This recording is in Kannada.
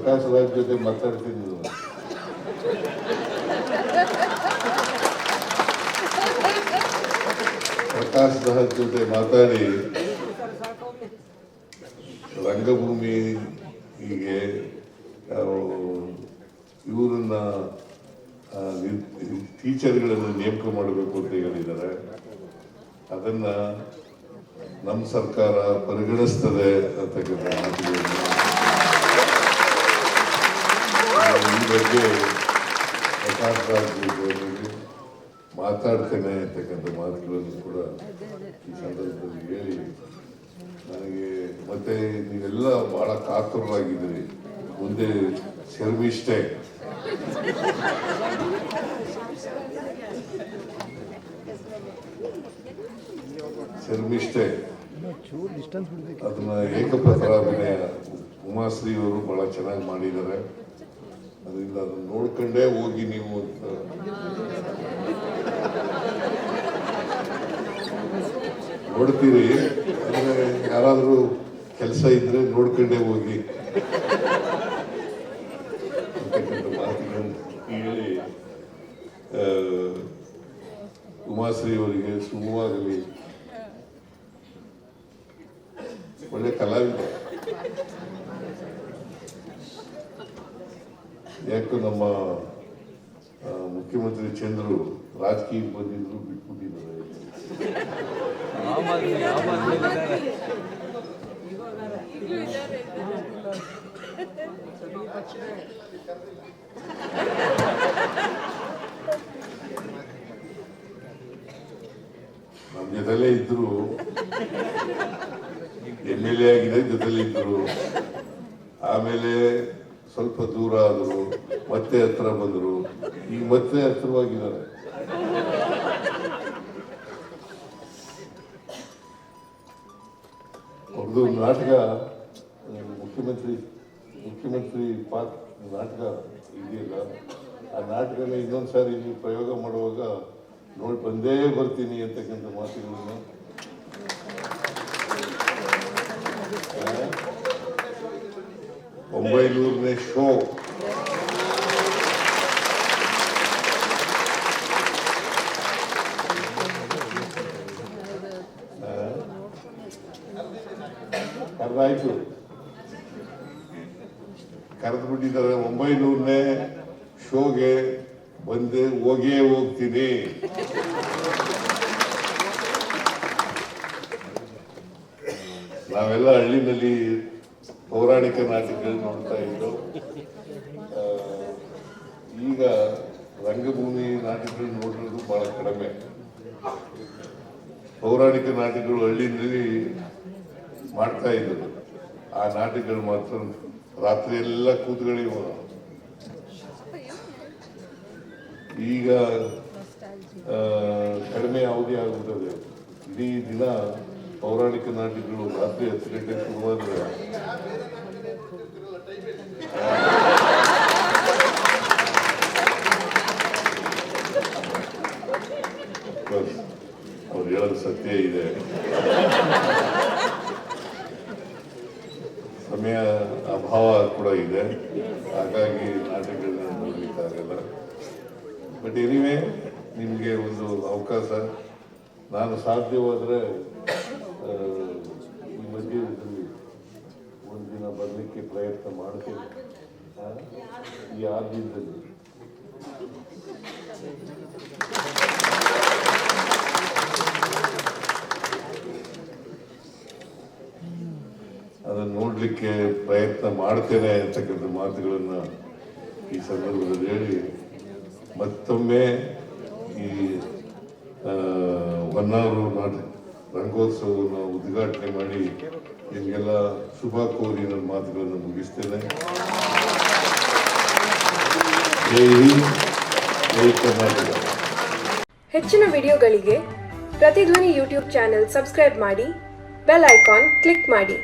ಪ್ರಕಾಶ್ ರಾಜ್ ಜೊತೆ ಮಾತಾಡ್ತೀನಿ. ಪ್ರಕಾಶ್ ರಾಜ್ ಜೊತೆ ಮಾತಾಡಿ ರಂಗಭೂಮಿ ಹೀಗೆ ಇವರನ್ನ ಟೀಚರ್ಗಳನ್ನು ನೇಮಕ ಮಾಡಬೇಕು ಅಂತ ಹೇಳಿದ್ದಾರೆ. ಅದನ್ನ ನಮ್ಮ ಸರ್ಕಾರ ಪರಿಗಣಿಸ್ತದೆ ಅಂತಕ್ಕಂಥ ಮಾತುಗಳನ್ನು ಈ ಬಗ್ಗೆ ಪ್ರಕಾಶ್ ರಾಜ್ ಮಾತಾಡ್ತೇನೆ ಅಂತಕ್ಕಂಥ ಮಾತುಗಳನ್ನು ಕೂಡ ಈ ಸಂದರ್ಭದಲ್ಲಿ ಹೇಳಿ ನನಗೆ ಮತ್ತೆ ನೀವೆಲ್ಲ ಬಹಳ ಕಾತುರರಾಗಿದ್ದೀರಿ. ಮುಂದೆ ಶರ್ಮಿಷ್ಠೆ ಅದನ್ನ ಏಕಪಾತ್ರಾಭಿನಯ ಉಮಾಶ್ರೀ ಅವರು ಬಹಳ ಚೆನ್ನಾಗಿ ಮಾಡಿದ್ದಾರೆ. ಅದರಿಂದ ಅದನ್ನ ನೋಡ್ಕೊಂಡೇ ಹೋಗಿ ನೀವು ಅಂತ ನೋಡ್ತೀರಿ. ಅಂದ್ರೆ ಯಾರಾದ್ರೂ ಕೆಲಸ ಇದ್ರೆ ನೋಡ್ಕೊಂಡೇ ಹೋಗಿ ಅಂತಕ್ಕಂಥ ಮಾತುಗಳನ್ನು ಹೇಳಿ ಉಮಾಶ್ರೀ ಅವರಿಗೆ ಶುಭವಾಗಲಿ. ಒಳ್ಳೆ ಕಲಾವಿದ. ಯಾಕೆ ನಮ್ಮ ಮುಖ್ಯಮಂತ್ರಿ ಚಂದ್ರು ರಾಜಕೀಯ ಬಂದಿದ್ರು ಬಿಟ್ಬಿಟ್ಟಿದ್ದಾರೆ. ನಮ್ಮ ಜೊತೆಲೇ ಇದ್ರು, MLA ಆಗಿದೆ, ಜೊತೆಲಿ ಇದ್ರು. ಆಮೇಲೆ ಸ್ವಲ್ಪ ದೂರ ಆದ್ರು, ಮತ್ತೆ ಹತ್ರ ಬಂದ್ರು, ಈಗ ಮತ್ತೆ ಹತ್ರವಾಗಿದ್ದಾರೆ. ಅವ್ರದ್ದು ನಾಟಕ ಮುಖ್ಯಮಂತ್ರಿ ನಾಟಕ ಇದೆಯಲ್ಲ, ಆ ನಾಟಕನ ಇನ್ನೊಂದ್ಸಾರಿ ನೀವು ಪ್ರಯೋಗ ಮಾಡುವಾಗ ನೋಡಿ ಬಂದೇ ಬರ್ತೀನಿ ಅಂತಕ್ಕಂಥ ಮಾತುಗಳನ್ನು 900ನೇ ಶೋ ಕರೆದಾಯ್ತು, ಕರೆದು ಬಿಟ್ಟಿದ್ದಾರೆ. 900ನೇ ಶೋಗೆ ಬಂದು ಹೋಗ್ತೀನಿ. ನಾವೆಲ್ಲ ಹಳ್ಳಿನಲ್ಲಿ ಪೌರಾಣಿಕ ನಾಟಕಗಳು ನೋಡ್ತಾ ಇದ್ದು, ಈಗ ರಂಗಭೂಮಿ ನಾಟಕಗಳು ನೋಡಿರೋದು ಬಹಳ ಕಡಿಮೆ. ಪೌರಾಣಿಕ ನಾಟಕಗಳು ಹಳ್ಳಿನಲ್ಲಿ ಮಾಡ್ತಾ ಇದ್ರು. ಆ ನಾಟಕಗಳು ಮಾತ್ರ ರಾತ್ರಿ ಎಲ್ಲ ಕೂತ್ಗಳಿವ. ಈಗ ಕಡಿಮೆ ಅವಧಿ ಆಗುತ್ತದೆ. ಇಡೀ ದಿನ ಪೌರಾಣಿಕ ನಾಟಕಗಳು ರಾತ್ರಿ 10 ಗಂಟೆಗೆ ಶುರುವಾದ್ರೆ ಅವ್ರು ಹೇಳೋದು ಸತ್ಯ ಇದೆ. ಸಮಯ ಅಭಾವ ಕೂಡ ಇದೆ, ಹಾಗಾಗಿ ನಾಟಕಗಳನ್ನ ನೋಡ್ಲಿಕ್ಕಾಗಲ್ಲ. ಬಟ್ ಎನಿವೆ, ನಿಮಗೆ ಒಂದು ಅವಕಾಶ, ನಾನು ಸಾಧ್ಯವಾದರೆ ಈ ಮಧ್ಯದಲ್ಲಿ ಒಂದಿನ ಬರಲಿಕ್ಕೆ ಪ್ರಯತ್ನ ಮಾಡ್ತೇನೆ. ಈ 6 ದಿನದಲ್ಲಿ ಅದನ್ನು ನೋಡ್ಲಿಕ್ಕೆ ಪ್ರಯತ್ನ ಮಾಡ್ತೇನೆ ಅಂತಕ್ಕಂಥ ಮಾತುಗಳನ್ನ ಈ ಸಂದರ್ಭದಲ್ಲಿ ಹೇಳಿ ಮತ್ತೊಮ್ಮೆ ಈ ಹೊನ್ನಾವರ ನಾಟಕ ರಂಗೋತ್ಸವವನ್ನು ಉದ್ಘಾಟನೆ ಮಾಡಿ ನಿಮಗೆಲ್ಲ ಶುಭ ಕೋರಿ ನನ್ನ ಮಾತುಗಳನ್ನು ಮುಗಿಸ್ತೇನೆ. ಜೈ ಹಿಂದ್, ಜೈ ಕರ್ನಾಟಕ. ಹೆಚ್ಚಿನ ವಿಡಿಯೋಗಳಿಗೆ ಪ್ರತಿಧ್ವನಿ ಯೂಟ್ಯೂಬ್ ಚಾನೆಲ್ ಸಬ್ಸ್ಕ್ರೈಬ್ ಮಾಡಿ, ಬೆಲ್ ಐಕಾನ್ ಕ್ಲಿಕ್ ಮಾಡಿ.